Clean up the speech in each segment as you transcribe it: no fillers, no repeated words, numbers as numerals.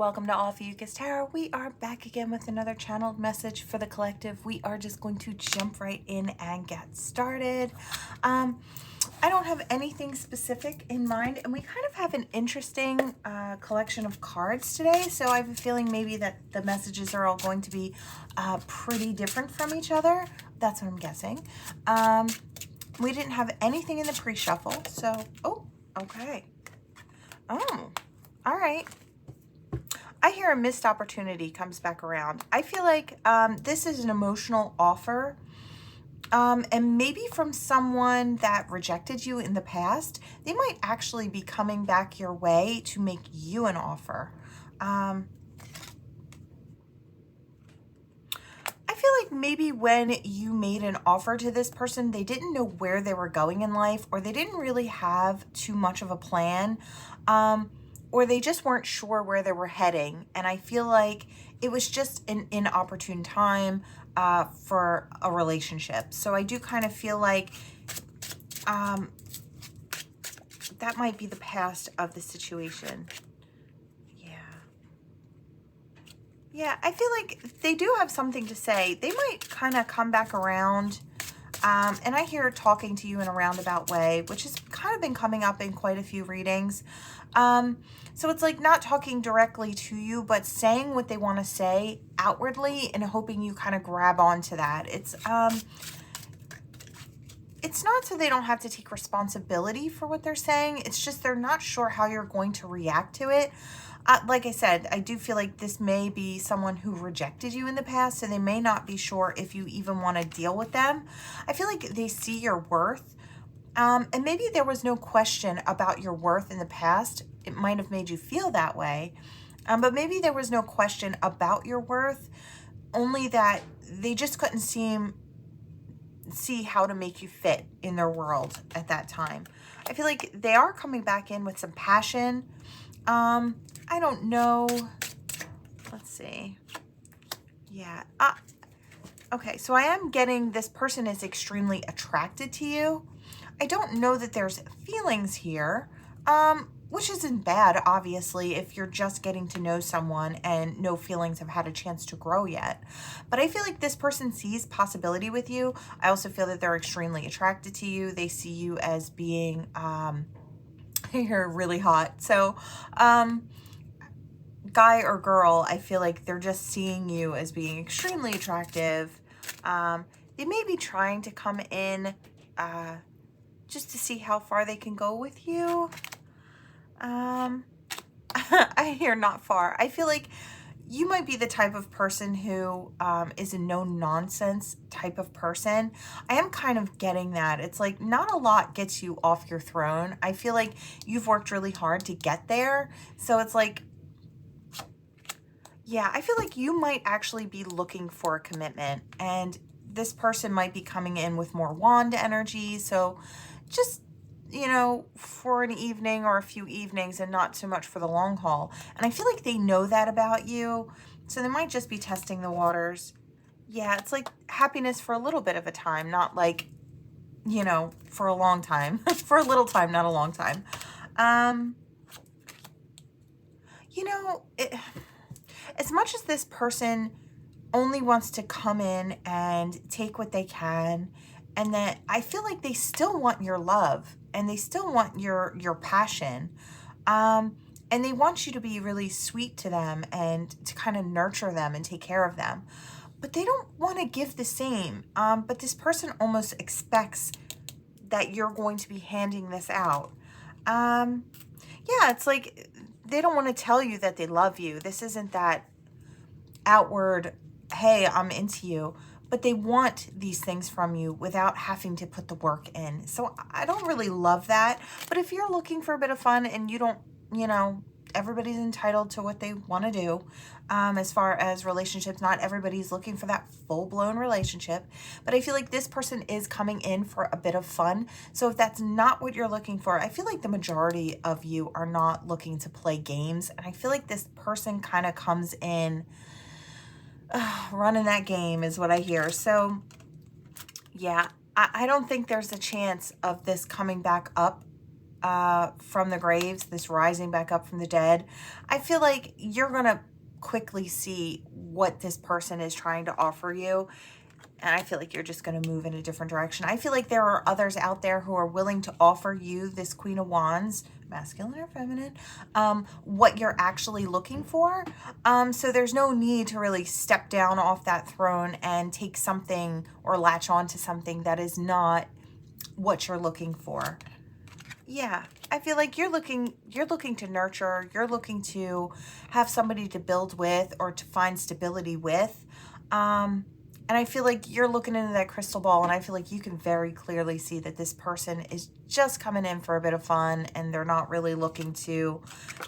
Welcome to Ophiuchus Tarot. We are back again with another channeled message for the collective. We are just going to jump right in and get started. I don't have anything specific in mind, and we kind of have an interesting collection of cards today, so I have a feeling maybe that the messages are all going to be pretty different from each other. That's what I'm guessing. We didn't have anything in the pre-shuffle, so, oh, okay. Oh, all right. I hear a missed opportunity comes back around. I feel like this is an emotional offer, and maybe from someone that rejected you in the past. They might actually be coming back your way to make you an offer. I feel like maybe when you made an offer to this person, they didn't know where they were going in life, or they didn't really have too much of a plan. Or they just weren't sure where they were heading. And I feel like it was just an inopportune time for a relationship. So I do kind of feel like that might be the past of the situation. Yeah, I feel like they do have something to say. They might kind of come back around. And I hear talking to you in a roundabout way, which has kind of been coming up in quite a few readings. So it's like not talking directly to you, but saying what they want to say outwardly and hoping you kind of grab onto that. It's not so they don't have to take responsibility for what they're saying. It's just they're not sure how you're going to react to it. Like I said, I do feel like this may be someone who rejected you in the past, so they may not be sure if you even want to deal with them. I feel like they see your worth, and maybe there was no question about your worth in the past. It might have made you feel that way, but maybe there was no question about your worth, only that they just couldn't see how to make you fit in their world at that time. I feel like they are coming back in with some passion. I don't know. Let's see. Yeah. Okay, so I am getting this person is extremely attracted to you. I don't know that there's feelings here, which isn't bad, obviously, if you're just getting to know someone and no feelings have had a chance to grow yet. But I feel like this person sees possibility with you. I also feel that they're extremely attracted to you. They see you as being, you're really hot. So, guy or girl, I feel like they're just seeing you as being extremely attractive. They may be trying to come in just to see how far they can go with you. I hear not far. I feel like you might be the type of person who is a no-nonsense type of person. I am kind of getting that. It's like not a lot gets you off your throne. I feel like you've worked really hard to get there. So it's like, yeah, I feel like you might actually be looking for a commitment, and this person might be coming in with more wand energy. So just, you know, for an evening or a few evenings and not so much for the long haul. And I feel like they know that about you. So they might just be testing the waters. Yeah, it's like happiness for a little bit of a time, not like, you know, for a long time. For a little time, not a long time. You know, as much as this person only wants to come in and take what they can, and that I feel like they still want your love and they still want your passion, and they want you to be really sweet to them and to kind of nurture them and take care of them, but they don't want to give the same. But this person almost expects that you're going to be handing this out. Yeah, it's like they don't want to tell you that they love you. This isn't that outward, hey, I'm into you, but they want these things from you without having to put the work in. So I don't really love that. But if you're looking for a bit of fun and you don't, you know, everybody's entitled to what they want to do. As far as relationships, not everybody's looking for that full-blown relationship, but I feel like this person is coming in for a bit of fun. So if that's not what you're looking for, I feel like the majority of you are not looking to play games, and I feel like this person kind of comes in running that game is what I hear. So yeah, I don't think there's a chance of this coming back up from the graves, this rising back up from the dead. I feel like you're going to quickly see what this person is trying to offer you. And I feel like you're just going to move in a different direction. I feel like there are others out there who are willing to offer you, this Queen of Wands, masculine or feminine, what you're actually looking for. So there's no need to really step down off that throne and take something or latch on to something that is not what you're looking for. Yeah, I feel like you're looking to nurture, you're looking to have somebody to build with or to find stability with. And I feel like you're looking into that crystal ball, and I feel like you can very clearly see that this person is just coming in for a bit of fun, and they're not really looking to,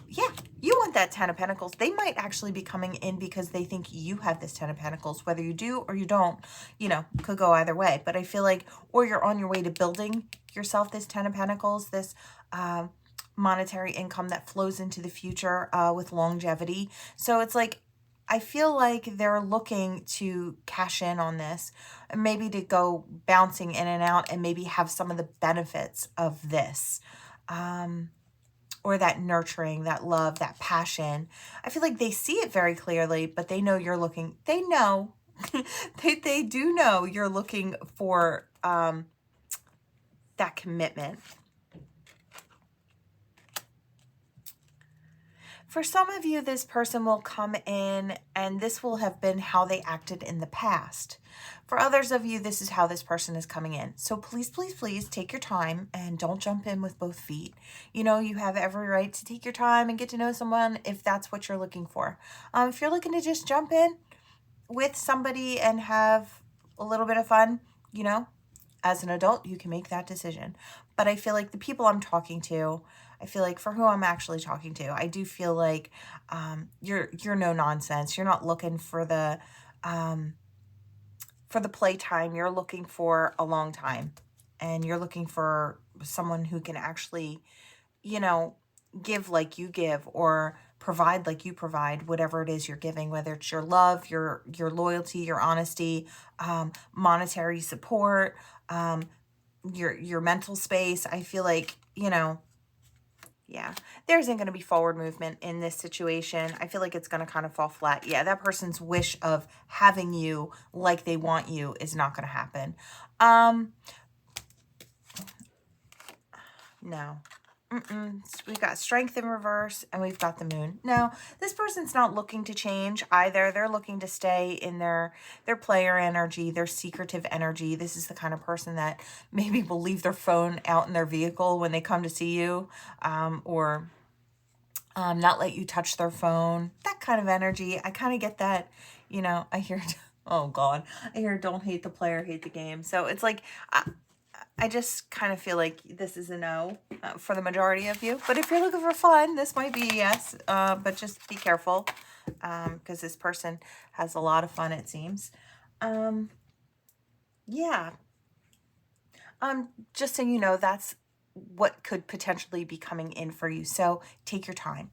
yeah, you want that 10 of Pentacles. They might actually be coming in because they think you have this 10 of Pentacles. Whether you do or you don't, you know, could go either way. But I feel like, or you're on your way to building yourself this 10 of Pentacles, this monetary income that flows into the future with longevity. So it's like, I feel like they're looking to cash in on this, and maybe to go bouncing in and out and maybe have some of the benefits of this, or that nurturing, that love, that passion. I feel like they see it very clearly, but they know you're looking, they know, they do know you're looking for that commitment. For some of you, this person will come in and this will have been how they acted in the past. For others of you, this is how this person is coming in. So please, please, please take your time and don't jump in with both feet. You know, you have every right to take your time and get to know someone if that's what you're looking for. If you're looking to just jump in with somebody and have a little bit of fun, you know, as an adult, you can make that decision. But I feel like the people I'm talking to, I feel like for who I'm actually talking to, I do feel like you're no nonsense. You're not looking for the playtime. You're looking for a long time, and you're looking for someone who can actually, you know, give like you give, or provide like you provide, whatever it is you're giving, whether it's your love, your loyalty, your honesty, monetary support, your mental space. I feel like, you know, yeah, there isn't going to be forward movement in this situation. I feel like it's going to kind of fall flat. Yeah, that person's wish of having you like they want you is not going to happen. No. We've got Strength in reverse, and we've got the Moon. No, this person's not looking to change either. They're looking to stay in their player energy, their secretive energy. This is the kind of person that maybe will leave their phone out in their vehicle when they come to see you, or not let you touch their phone. That kind of energy. I kind of get that. You know, I hear, oh God, I hear don't hate the player, hate the game. So it's like, I just kind of feel like this is a no for the majority of you. But if you're looking for fun, this might be a yes. But just be careful, because this person has a lot of fun, it seems. Yeah. Just so you know, that's what could potentially be coming in for you. So take your time.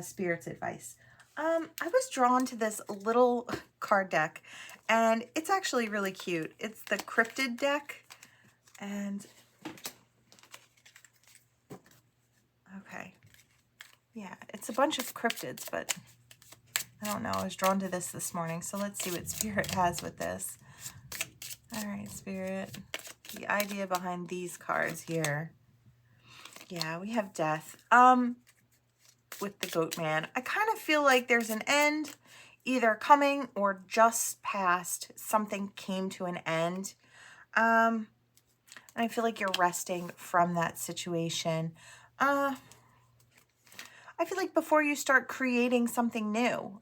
Spirit's advice. I was drawn to this little card deck, and it's actually really cute. It's the Cryptid deck. And, okay, yeah, it's a bunch of cryptids, but I don't know. I was drawn to this morning, so let's see what Spirit has with this. All right, Spirit, the idea behind these cards here. Yeah, we have Death. With the Goat Man, I kind of feel like there's an end, either coming or just past. Something came to an end. And I feel like you're resting from that situation. I feel like before you start creating something new,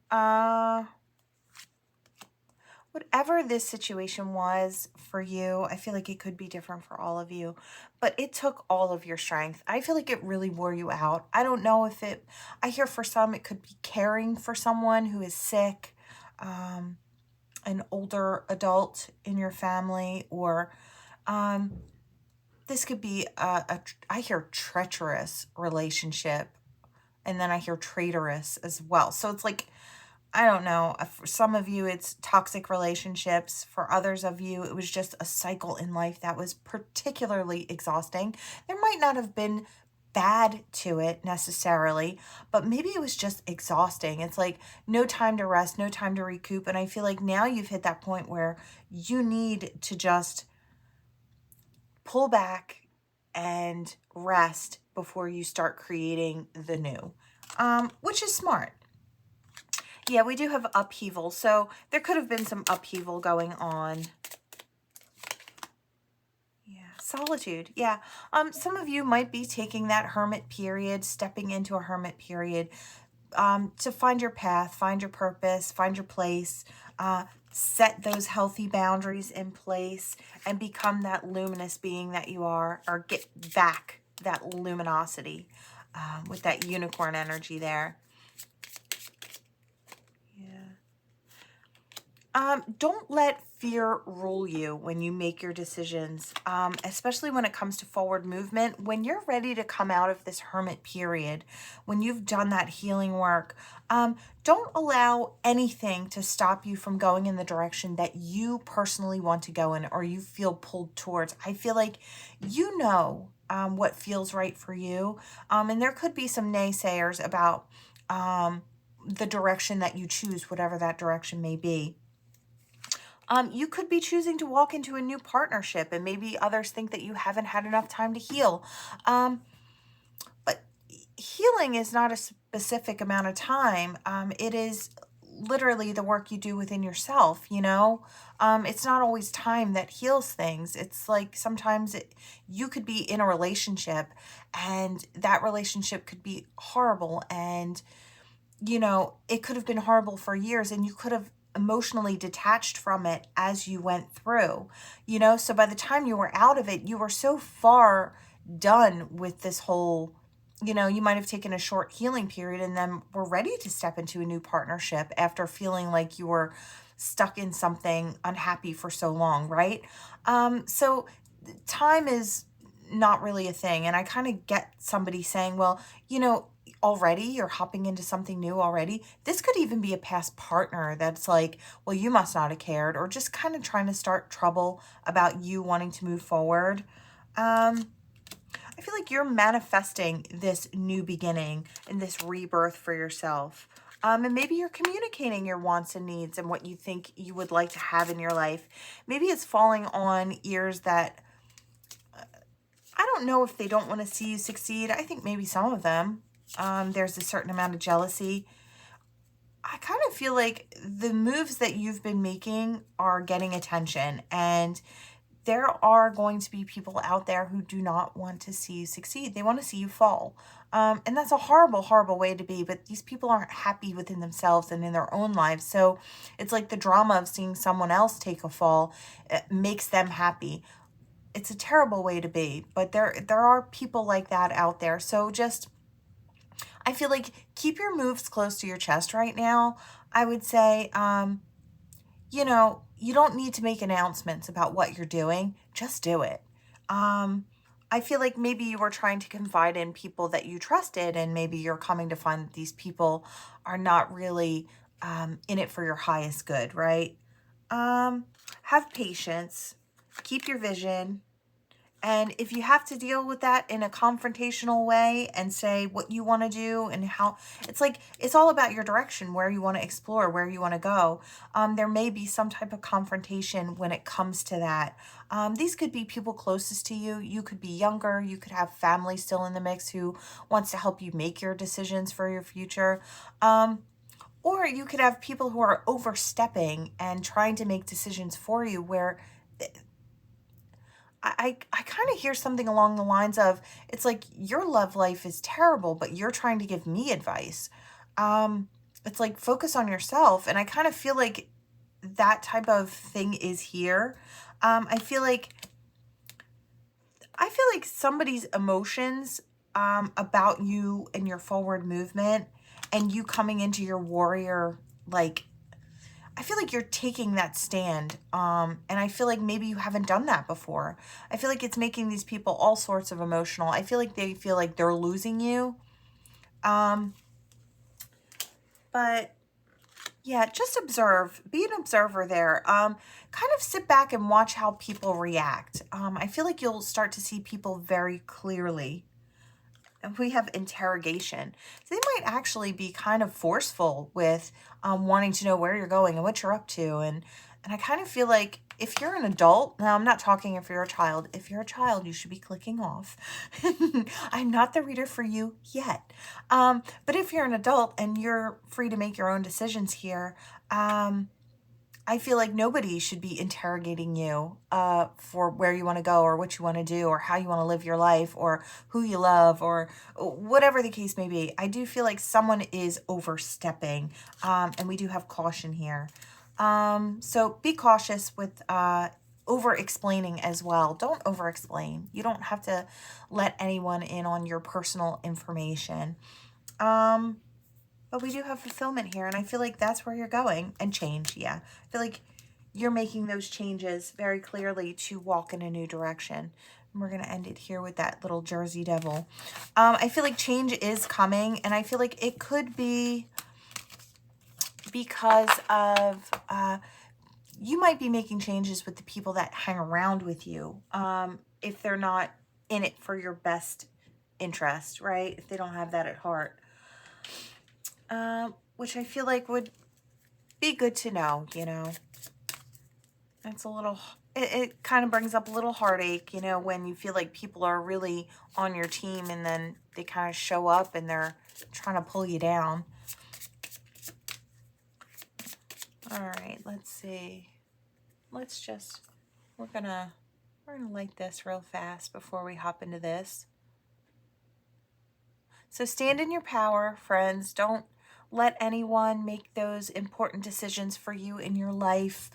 whatever this situation was for you, I feel like it could be different for all of you, but it took all of your strength. I feel like it really wore you out. I don't know if it, I hear for some, it could be caring for someone who is sick, an older adult in your family, or, this could be I hear treacherous relationship, and then I hear traitorous as well. So it's like, I don't know. For some of you, it's toxic relationships. For others of you, it was just a cycle in life that was particularly exhausting. There might not have been bad to it necessarily, but maybe it was just exhausting. It's like no time to rest, no time to recoup. And I feel like now you've hit that point where you need to just pull back and rest before you start creating the new, which is smart. Yeah, we do have upheaval. So there could have been some upheaval going on. Yeah, solitude. Yeah. Some of you might be taking that hermit period, stepping into a hermit period, to find your path, find your purpose, find your place, set those healthy boundaries in place, and become that luminous being that you are, or get back that luminosity with that unicorn energy there. Don't let fear rule you when you make your decisions, especially when it comes to forward movement. When you're ready to come out of this hermit period, when you've done that healing work, don't allow anything to stop you from going in the direction that you personally want to go in or you feel pulled towards. I feel like you know what feels right for you, and there could be some naysayers about the direction that you choose, whatever that direction may be. You could be choosing to walk into a new partnership, and maybe others think that you haven't had enough time to heal. But healing is not a specific amount of time. It is literally the work you do within yourself, you know? It's not always time that heals things. It's like sometimes you could be in a relationship and that relationship could be horrible, and, you know, it could have been horrible for years, and you could have emotionally detached from it as you went through, you know? So by the time you were out of it, you were so far done with this whole, you know, you might have taken a short healing period and then were ready to step into a new partnership after feeling like you were stuck in something unhappy for so long, right? So time is not really a thing. And I kind of get somebody saying, well, you know, already you're hopping into something new already. This could even be a past partner that's like, well, you must not have cared, or just kind of trying to start trouble about you wanting to move forward. I feel like you're manifesting this new beginning and this rebirth for yourself. And maybe you're communicating your wants and needs and what you think you would like to have in your life. Maybe it's falling on ears that, I don't know if they don't want to see you succeed. I think maybe some of them. There's a certain amount of jealousy. I kind of feel like the moves that you've been making are getting attention, and there are going to be people out there who do not want to see you succeed. They want to see you fall. And that's a horrible, horrible way to be, but these people aren't happy within themselves and in their own lives. So it's like the drama of seeing someone else take a fall makes them happy. It's a terrible way to be, but there are people like that out there. So just, I feel like keep your moves close to your chest right now. I would say, you know, you don't need to make announcements about what you're doing. Just do it. I feel like maybe you were trying to confide in people that you trusted, and maybe you're coming to find that these people are not really in it for your highest good, right? Have patience. Keep your vision. And if you have to deal with that in a confrontational way and say what you want to do and how, it's like, it's all about your direction, where you want to explore, where you want to go. There may be some type of confrontation when it comes to that. These could be people closest to you. You could be younger. You could have family still in the mix who wants to help you make your decisions for your future. Or you could have people who are overstepping and trying to make decisions for you, where I kind of hear something along the lines of, it's like your love life is terrible, but you're trying to give me advice. It's like, focus on yourself. And I kind of feel like that type of thing is here. I feel like somebody's emotions about you and your forward movement and you coming into your warrior, like, I feel like you're taking that stand, and I feel like maybe you haven't done that before. I feel like it's making these people all sorts of emotional. I feel like they feel like they're losing you. But yeah, just observe. Be an observer there. Kind of sit back and watch how people react. I feel like you'll start to see people very clearly. we have interrogation. So they might actually be kind of forceful with wanting to know where you're going and what you're up to. And I kind of feel like if you're an adult, now I'm not talking if you're a child. If you're a child, you should be clicking off. I'm not the reader for you yet. But if you're an adult and you're free to make your own decisions here, I feel like nobody should be interrogating you for where you want to go or what you want to do or how you want to live your life or who you love or whatever the case may be. I do feel like someone is overstepping, and we do have caution here. So be cautious with over-explaining as well. Don't over-explain. You don't have to let anyone in on your personal information. But we do have fulfillment here, and I feel like that's where you're going. And change, yeah. I feel like you're making those changes very clearly to walk in a new direction. And we're going to end it here with that little Jersey Devil. I feel like change is coming, and I feel like it could be because of you might be making changes with the people that hang around with you if they're not in it for your best interest, right? If they don't have that at heart. Which I feel like would be good to know, you know. It's a little, it kind of brings up a little heartache, you know, when you feel like people are really on your team and then they kind of show up and they're trying to pull you down. All right, let's see. Let's just, we're gonna light this real fast before we hop into this. So stand in your power, friends. Don't let anyone make those important decisions for you in your life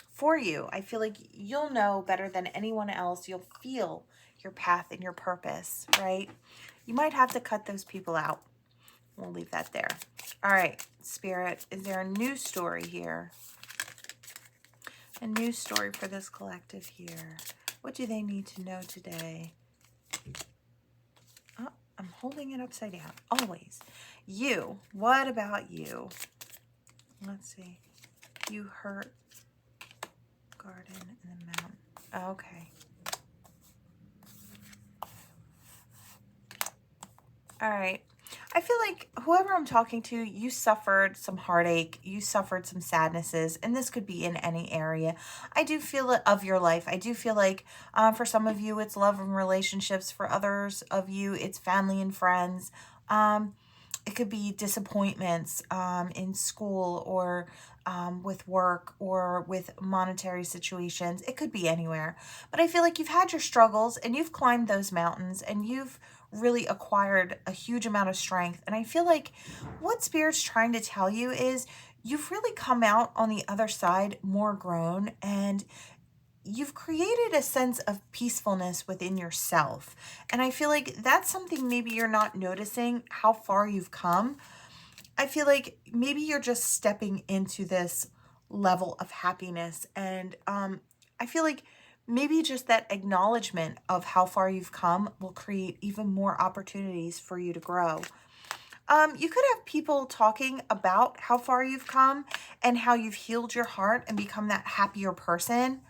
for you. I feel like you'll know better than anyone else. You'll feel your path and your purpose, right? You might have to cut those people out. We'll leave that there. All right, Spirit, is there a new story here? A new story for this collective here. What do they need to know today? Oh, I'm holding it upside down. Always. You. What about you? Let's see. You hurt. Garden and the mountain. Okay. All right. I feel like whoever I'm talking to, you suffered some heartache, you suffered some sadnesses, and this could be in any area. I do feel it of your life. I do feel like for some of you, it's love and relationships. For others of you, it's family and friends. It could be disappointments in school or with work or with monetary situations. It could be anywhere. But I feel like you've had your struggles and you've climbed those mountains and you've really acquired a huge amount of strength. And I feel like what Spirit's trying to tell you is you've really come out on the other side more grown, and you've created a sense of peacefulness within yourself. And I feel like that's something maybe you're not noticing how far you've come. I feel like maybe you're just stepping into this level of happiness. And I feel like maybe just that acknowledgement of how far you've come will create even more opportunities for you to grow. You could have people talking about how far you've come and how you've healed your heart and become that happier person.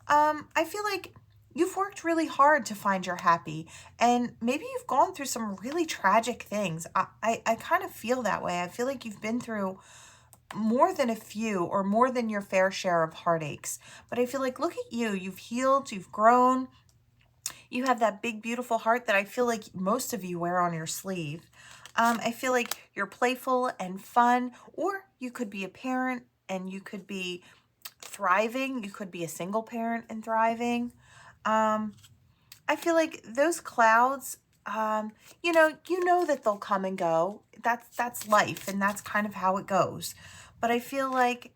I feel like you've worked really hard to find your happy, and maybe you've gone through some really tragic things. I kind of feel that way. I feel like you've been through more than a few or more than your fair share of heartaches. But I feel like, look at you. You've healed, you've grown. You have that big, beautiful heart that I feel like most of you wear on your sleeve. I feel like you're playful and fun, or you could be a parent and you could be thriving. You could be a single parent and thriving. I feel like those clouds, you know that they'll come and go. That's life, and that's kind of how it goes. But I feel like,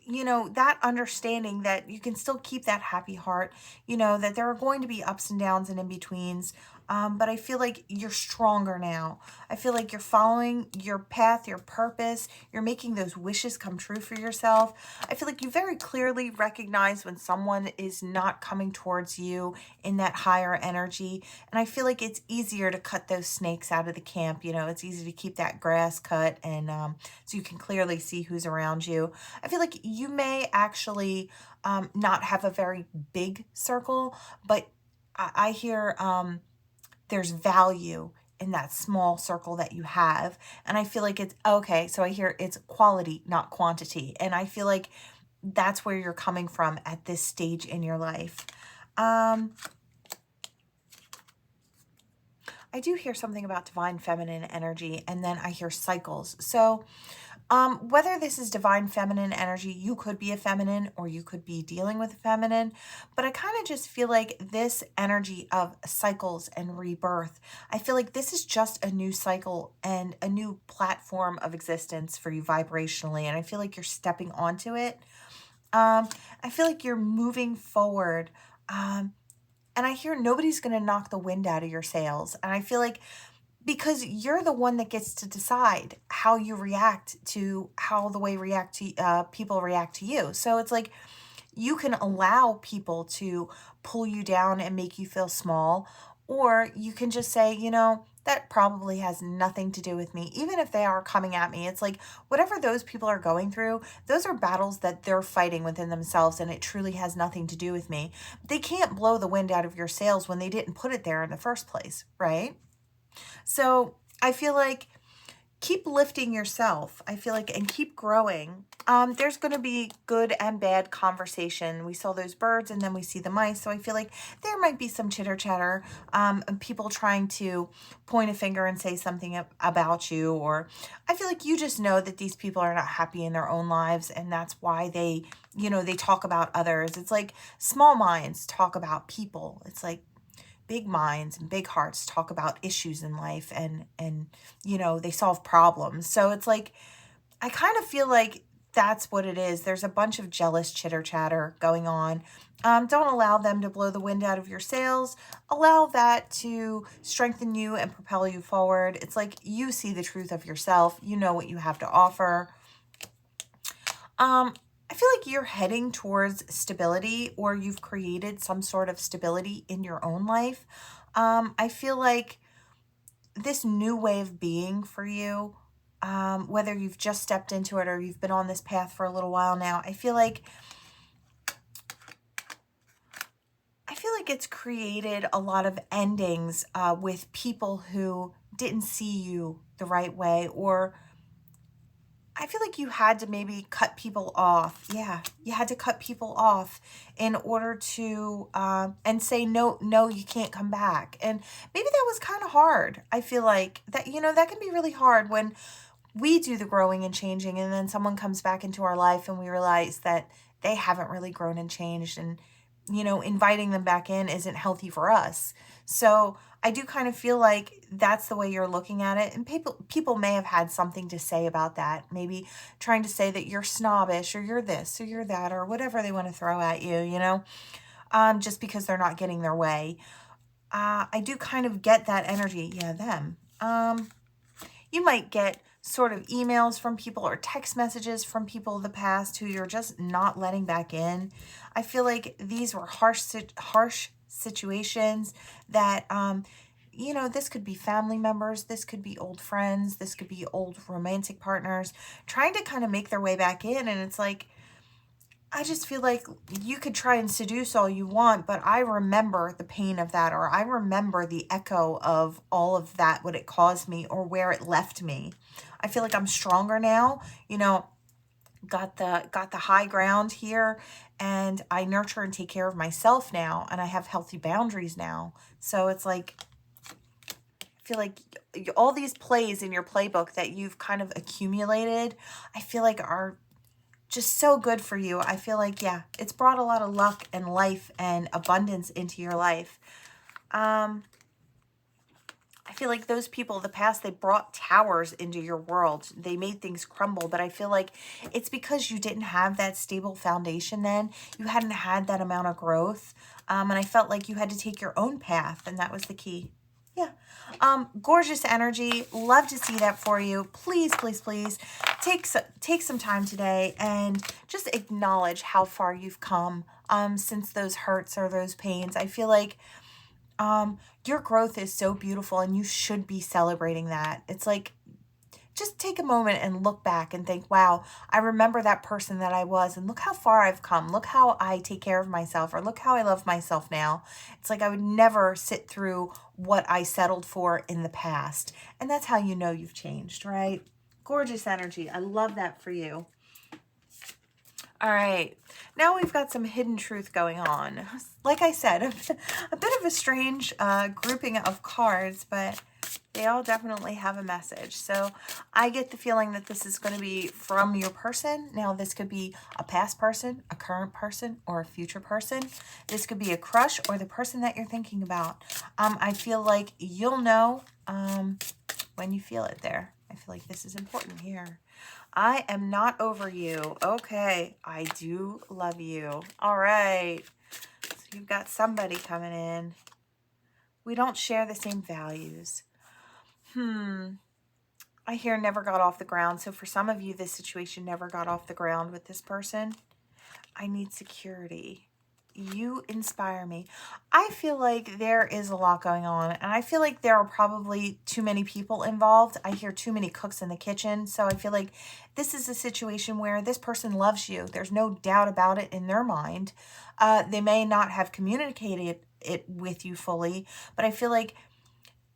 that understanding that you can still keep that happy heart, that there are going to be ups and downs and in-betweens. But I feel like you're stronger now. I feel like you're following your path, your purpose. You're making those wishes come true for yourself. I feel like you very clearly recognize when someone is not coming towards you in that higher energy. And I feel like it's easier to cut those snakes out of the camp. It's easy to keep that grass cut, and so you can clearly see who's around you. I feel like you may actually not have a very big circle, but I hear there's value in that small circle that you have. And I feel like it's okay. So I hear it's quality, not quantity. And I feel like that's where you're coming from at this stage in your life. I do hear something about divine feminine energy, and then I hear cycles. So whether this is divine feminine energy, you could be a feminine or you could be dealing with a feminine, but I kind of just feel like this energy of cycles and rebirth, I feel like this is just a new cycle and a new platform of existence for you vibrationally, and I feel like you're stepping onto it. I feel like you're moving forward. And I hear nobody's going to knock the wind out of your sails. And I feel like because you're the one that gets to decide how you react to how the way people react to you. So it's like you can allow people to pull you down and make you feel small, or you can just say, you know, that probably has nothing to do with me. Even if they are coming at me, it's like whatever those people are going through, those are battles that they're fighting within themselves, and it truly has nothing to do with me. They can't blow the wind out of your sails when they didn't put it there in the first place, right? So I feel like keep lifting yourself, I feel like, and keep growing. There's going to be good and bad conversation. We saw those birds and then we see the mice. So I feel like there might be some chitter chatter, and people trying to point a finger and say something about you. Or I feel like you just know that these people are not happy in their own lives. And that's why they, you know, they talk about others. It's like small minds talk about people. It's like big minds and big hearts talk about issues in life, and you know, they solve problems. So it's like I kind of feel like that's what it is. There's a bunch of jealous chitter chatter going on. Don't allow them to blow the wind out of your sails. Allow that to strengthen you and propel you forward. It's like you see the truth of yourself. You know what you have to offer. I feel like you're heading towards stability, or you've created some sort of stability in your own life. I feel like this new way of being for you, whether you've just stepped into it or you've been on this path for a little while now, I feel like it's created a lot of endings with people who didn't see you the right way, or I feel like you had to maybe cut people off. Yeah, you had to cut people off in order to, and say, no, no, you can't come back. And maybe that was kind of hard. I feel like that, you know, that can be really hard when we do the growing and changing, and then someone comes back into our life and we realize that they haven't really grown and changed, and you know, inviting them back in isn't healthy for us. So I do kind of feel like that's the way you're looking at it, and people may have had something to say about that, maybe trying to say that you're snobbish or you're this or you're that or whatever they want to throw at you, you know, just because they're not getting their way. I do kind of get that energy. Yeah, them. You might get sort of emails from people or text messages from people of the past who you're just not letting back in. I feel like these were harsh situations that, you know, this could be family members, this could be old friends, this could be old romantic partners trying to kind of make their way back in. And it's like, I just feel like you could try and seduce all you want, but I remember the pain of that, or I remember the echo of all of that, what it caused me or where it left me. I feel like I'm stronger now, you know, got the high ground here, and I nurture and take care of myself now, and I have healthy boundaries now. So it's like, I feel like all these plays in your playbook that you've kind of accumulated, I feel like are just so good for you. I feel like, yeah, it's brought a lot of luck and life and abundance into your life. I feel like those people of the past, they brought towers into your world. They made things crumble, but I feel like it's because you didn't have that stable foundation then. You hadn't had that amount of growth. And I felt like you had to take your own path, and that was the key. Yeah. Gorgeous energy. Love to see that for you. Please, please, please take some time today and just acknowledge how far you've come since those hurts or those pains. I feel like your growth is so beautiful, and you should be celebrating that. It's like just take a moment and look back and think, wow, I remember that person that I was, and look how far I've come. Look how I take care of myself, or look how I love myself now. It's like I would never sit through what I settled for in the past. And that's how you know you've changed, right? Gorgeous energy. I love that for you. All right, now we've got some hidden truth going on. Like I said, a bit of a strange grouping of cards, but they all definitely have a message. So I get the feeling that this is going to be from your person. Now, this could be a past person, a current person, or a future person. This could be a crush or the person that you're thinking about. I feel like you'll know when you feel it there. I feel like this is important here. I am not over you. Okay, I do love you. All right. So you've got somebody coming in. We don't share the same values. I hear never got off the ground. So for some of you, this situation never got off the ground with this person. I need security. You inspire me. I feel like there is a lot going on, and I feel like there are probably too many people involved. I hear too many cooks in the kitchen. So I feel like this is a situation where this person loves you. There's no doubt about it in their mind. They may not have communicated it with you fully, but I feel like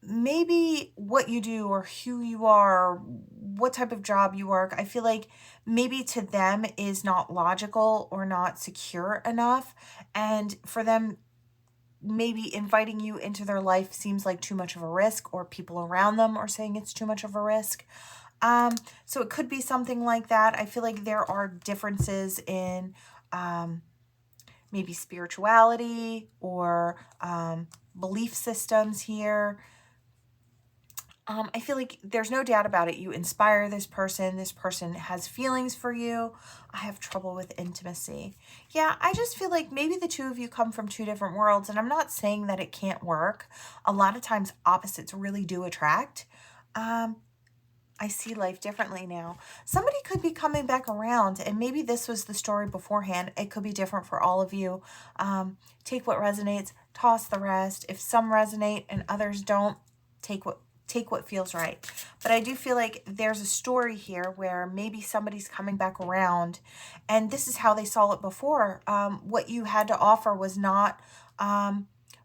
maybe what you do or who you are, what type of job you work, I feel like maybe to them is not logical or not secure enough. And for them, maybe inviting you into their life seems like too much of a risk, or people around them are saying it's too much of a risk. So it could be something like that. I feel like there are differences in maybe spirituality or belief systems here. I feel like there's no doubt about it. You inspire this person. This person has feelings for you. I have trouble with intimacy. Yeah, I just feel like maybe the two of you come from two different worlds, and I'm not saying that it can't work. A lot of times opposites really do attract. I see life differently now. Somebody could be coming back around, and maybe this was the story beforehand. It could be different for all of you. Take what resonates, toss the rest. If some resonate and others don't, take what feels right. But I do feel like there's a story here where maybe somebody's coming back around, and this is how they saw it before. What you had to offer was not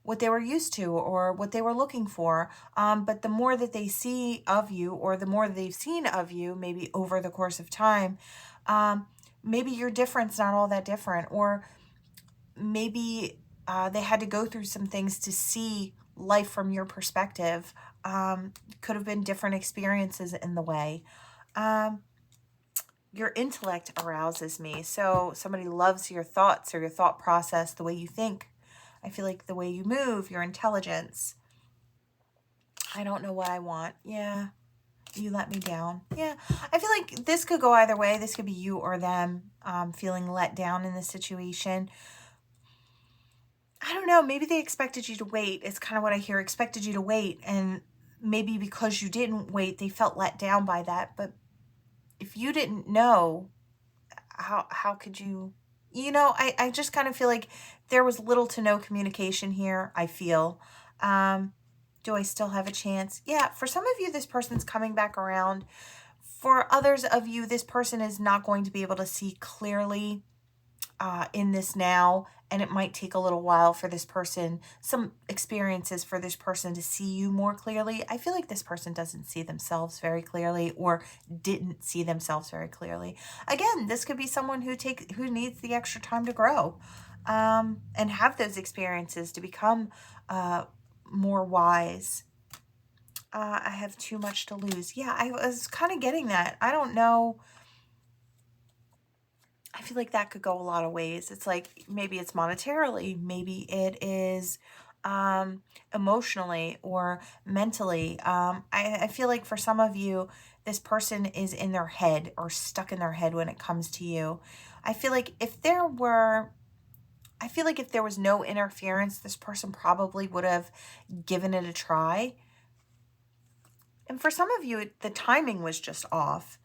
what they were used to or what they were looking for. But the more that they see of you, or the more they've seen of you, maybe over the course of time, maybe your difference not all that different, or maybe they had to go through some things to see life from your perspective. Could have been different experiences in the way. Your intellect arouses me. So somebody loves your thoughts or your thought process, the way you think. I feel like the way you move, your intelligence. I don't know what I want. Yeah. You let me down. Yeah. I feel like this could go either way. This could be you or them feeling let down in this situation. I don't know. Maybe they expected you to wait. It's kind of what I hear. Expected you to wait. And maybe because you didn't wait, they felt let down by that. But if you didn't know, how could you? I just kind of feel like there was little to no communication here, I feel. Do I still have a chance? Yeah, for some of you, this person's coming back around. For others of you, this person is not going to be able to see clearly in this now, and it might take a little while for this person, some experiences for this person to see you more clearly. I feel like this person doesn't see themselves very clearly, or didn't see themselves very clearly. Again, this could be someone who needs the extra time to grow and have those experiences to become more wise. I have too much to lose. Yeah, I was kind of getting that. I don't know. I feel like that could go a lot of ways. It's like maybe it's monetarily, maybe it is emotionally or mentally. I feel like for some of you, this person is in their head or stuck in their head when it comes to you. I feel like if there was no interference, this person probably would have given it a try. And for some of you, the timing was just off.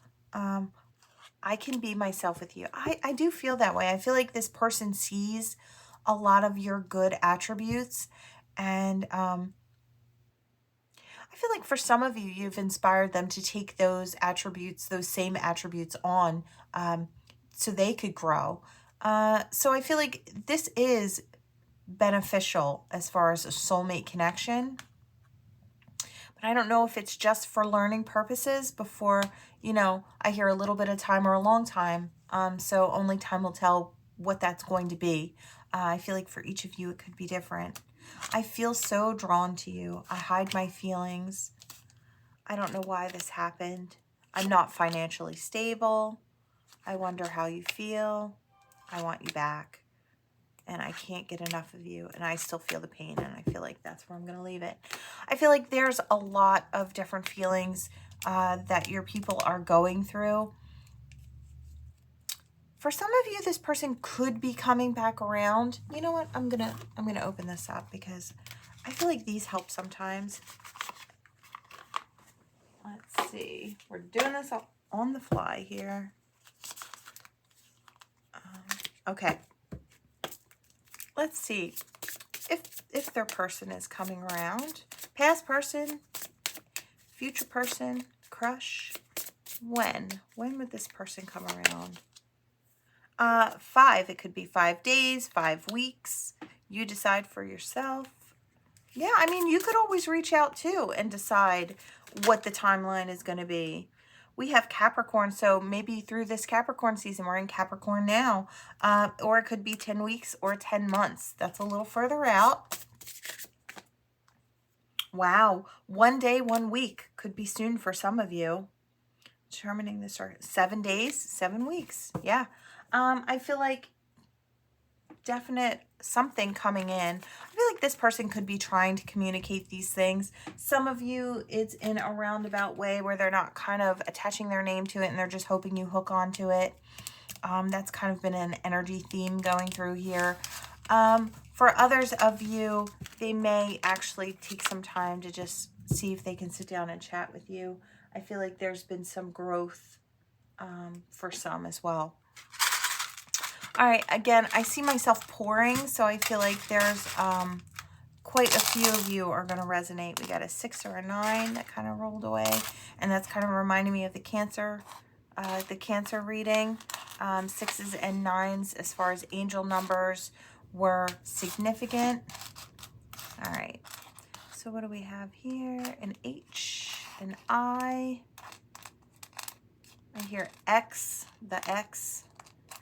I can be myself with you. I do feel that way. I feel like this person sees a lot of your good attributes, and I feel like for some of you, you've inspired them to take those attributes, those same attributes on, so they could grow. So I feel like this is beneficial as far as a soulmate connection. But I don't know if it's just for learning purposes before, you know, I hear a little bit of time or a long time. So only time will tell what that's going to be. I feel like for each of you, it could be different. I feel so drawn to you. I hide my feelings. I don't know why this happened. I'm not financially stable. I wonder how you feel. I want you back. And I can't get enough of you. And I still feel the pain. And I feel like that's where I'm going to leave it. I feel like there's a lot of different feelings that your people are going through. For some of you, this person could be coming back around. You know what? I'm gonna open this up because I feel like these help sometimes. Let's see. We're doing this on the fly here. Okay. Let's see if their person is coming around. Past person, future person, crush. When would this person come around? 5. It could be 5 days, 5 weeks. You decide for yourself. Yeah, I mean, you could always reach out too and decide what the timeline is going to be. We have Capricorn, so maybe through this Capricorn season, we're in Capricorn now, or it could be 10 weeks or 10 months. That's a little further out. Wow, 1 day, 1 week could be soon for some of you. Determining this, 7 days, 7 weeks. Yeah. I feel like definite something coming in. I feel like this person could be trying to communicate these things. Some of you, it's in a roundabout way where they're not kind of attaching their name to it and they're just hoping you hook onto it. That's kind of been an energy theme going through here. For others of you, they may actually take some time to just see if they can sit down and chat with you. I feel like there's been some growth for some as well. All right, again, I see myself pouring, so I feel like there's quite a few of you are going to resonate. We got a 6 or a 9 that kind of rolled away, and that's kind of reminding me of the Cancer reading. 6s and 9s as far as angel numbers were significant. All right, so what do we have here? An H, an I hear X, the X,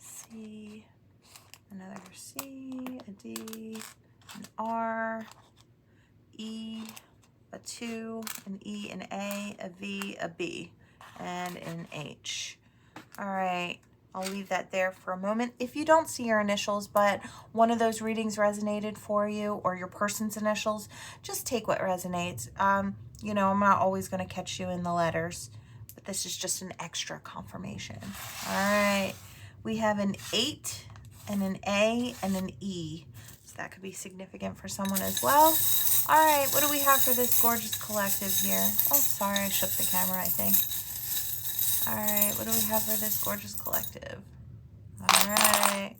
C, another C, a D, an R, E, a 2, an E, an A, a V, a B, and an H. All right, I'll leave that there for a moment. If you don't see your initials, but one of those readings resonated for you, or your person's initials, just take what resonates. You know, I'm not always going to catch you in the letters, but this is just an extra confirmation. All right. We have an 8 and an A and an E. So that could be significant for someone as well. All right, what do we have for this gorgeous collective here? Oh, sorry, I shook the camera, I think. All right, what do we have for this gorgeous collective? All right.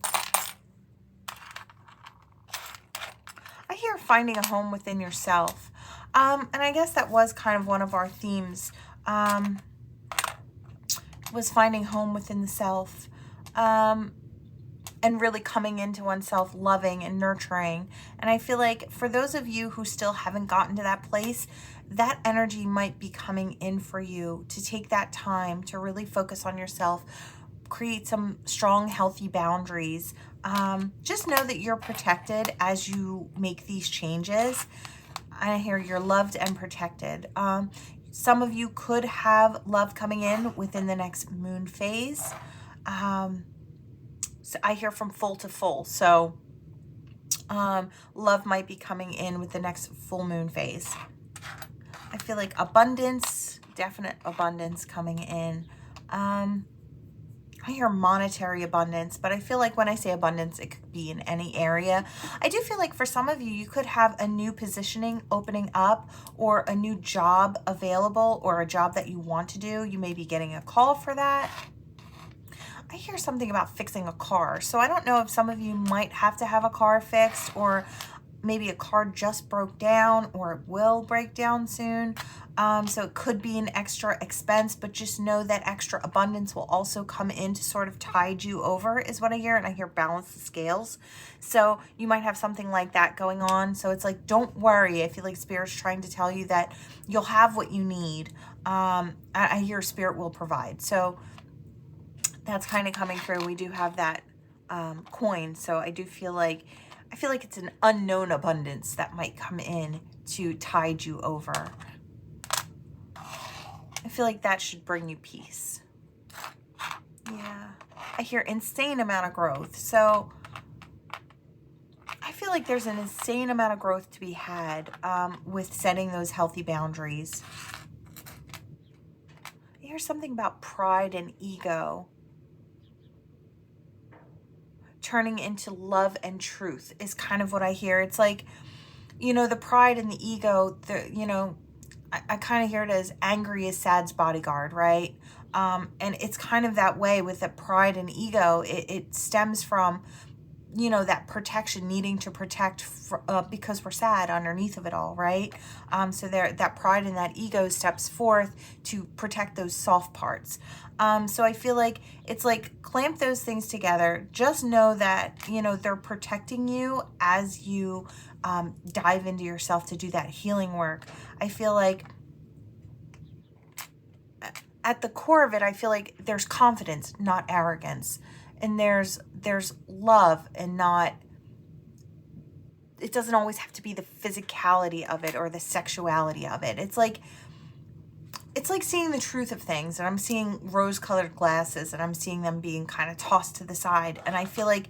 I hear finding a home within yourself. And I guess that was kind of one of our themes, was finding home within the self. And really coming into oneself, loving and nurturing. And I feel like for those of you who still haven't gotten to that place, that energy might be coming in for you to take that time to really focus on yourself, create some strong, healthy boundaries. Just know that you're protected as you make these changes. I hear you're loved and protected. Some of you could have love coming in within the next moon phase. So I hear from full to full. So love might be coming in with the next full moon phase. I feel like abundance, definite abundance coming in. I hear monetary abundance, but I feel like when I say abundance, it could be in any area. I do feel like for some of you, you could have a new positioning opening up or a new job available or a job that you want to do. You may be getting a call for that. I hear something about fixing a car. So I don't know if some of you might have to have a car fixed, or maybe a card just broke down or it will break down soon. So it could be an extra expense, but just know that extra abundance will also come in to sort of tide you over is what I hear. And I hear balance the scales. So you might have something like that going on. So it's like, don't worry. I feel like Spirit's trying to tell you that you'll have what you need. I hear Spirit will provide. So that's kind of coming through. We do have that coin. So I feel like it's an unknown abundance that might come in to tide you over. I feel like that should bring you peace. Yeah. I hear insane amount of growth. So I feel like there's an insane amount of growth to be had with setting those healthy boundaries. I hear something about pride and ego turning into love and truth is kind of what I hear. It's like, you know, the pride and the ego, I kind of hear it as angry is sad's bodyguard, right? And it's kind of that way with the pride and ego. It stems from, you know, that protection, needing to protect because we're sad underneath of it all, right? So that pride and that ego steps forth to protect those soft parts. So I feel like it's like clamp those things together. Just know that, you know, they're protecting you as you dive into yourself to do that healing work. I feel like at the core of it, I feel like there's confidence, not arrogance. And there's love and not, it doesn't always have to be the physicality of it or the sexuality of it. It's like seeing the truth of things. And I'm seeing rose-colored glasses and I'm seeing them being kind of tossed to the side. And I feel like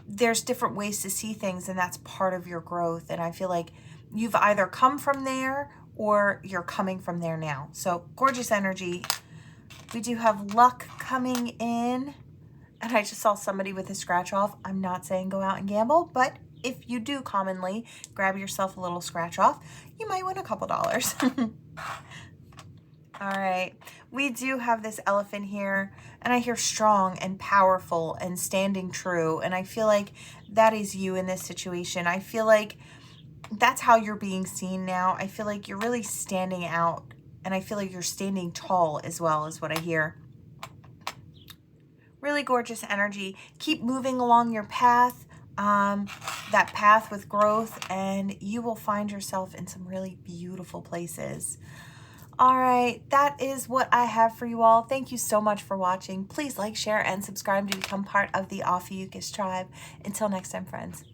there's different ways to see things, and that's part of your growth. And I feel like you've either come from there or you're coming from there now. So gorgeous energy. We do have luck coming in. And I just saw somebody with a scratch off. I'm not saying go out and gamble, but if you do commonly grab yourself a little scratch off, you might win a couple dollars. All right. We do have this elephant here, and I hear strong and powerful and standing true. And I feel like that is you in this situation. I feel like that's how you're being seen now. I feel like you're really standing out, and I feel like you're standing tall as well, is what I hear. Really gorgeous energy. Keep moving along your path, that path with growth, and you will find yourself in some really beautiful places. All right, that is what I have for you all. Thank you so much for watching. Please like, share, and subscribe to become part of the Ophiuchus tribe. Until next time, friends.